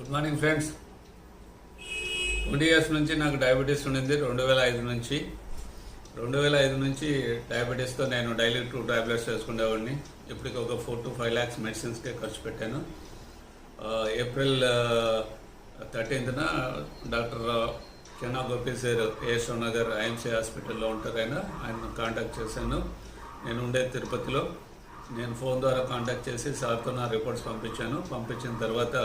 Good morning friends. 20 years నుంచి నాకు diabetes ఉండింది. 2005 నుంచి డయాబెటీస్తో నేను డైలీ 2 టాబ్లెట్స్ వేసుకునేవాడిని. ఇప్పటికి ఒక 4 to 5 lakhs మెడిసిన్స్కే ఖర్చు పెట్టాను. April 13th doctor Chenna Gopi sir యశోవ్ నగర్ ఐఎంసీ హాస్పిటల్లో ఉంటారు. ఆయన కాంటాక్ట్ చేశాను. నేను ఉండేది తిరుపతిలో. నేను ఫోన్ ద్వారా కాంటాక్ట్ చేసి సార్తో నా రిపోర్ట్స్ పంపించిన తర్వాత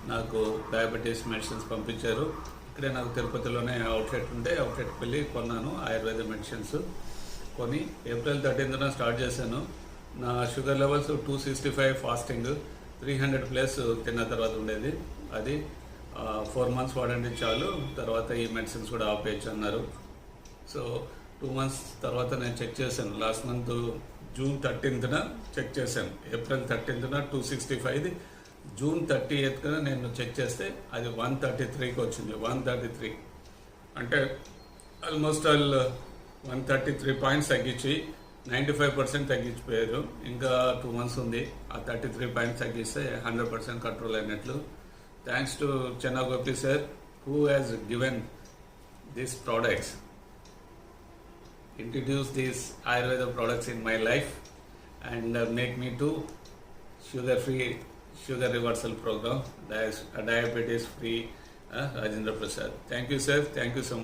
నాకు డయాబెటీస్ మెడిసిన్స్ పంపించారు. ఇక్కడే నాకు తిరుపతిలోనే అవుట్లెట్ ఉంటే అవుట్లెట్కి వెళ్ళి కొన్నాను ఆయుర్వేద మెడిసిన్స్. కొని ఏప్రిల్ 13th స్టార్ట్ చేశాను. నా షుగర్ లెవెల్స్ 265 ఫాస్టింగ్, 300+ తిన్న తర్వాత ఉండేది. అది 4 months వాడండి చాలు, తర్వాత ఈ మెడిసిన్స్ కూడా ఆపేయచ్చు అన్నారు. సో 2 months తర్వాత నేను చెక్ చేశాను. Last month June 13th check చేశాను. ఏప్రిల్ 13th 265, June 30th నేను చెక్ చేస్తే అది 133కి వచ్చింది. 133 అంటే ఆల్మోస్ట్ 133 పాయింట్స్ తగ్గించి 95% తగ్గించిపోయారు. ఇంకా 2 months ఉంది. ఆ 33 పాయింట్స్ తగ్గిస్తే 100% కంట్రోల్ అయినట్లు. Thanks to Chenna Gopi sir who has given these products, introduce these Ayurveda products in my life and make me to sugar reversal program, diabetes free Rajendra Prasad. Thank you sir, thank you so much.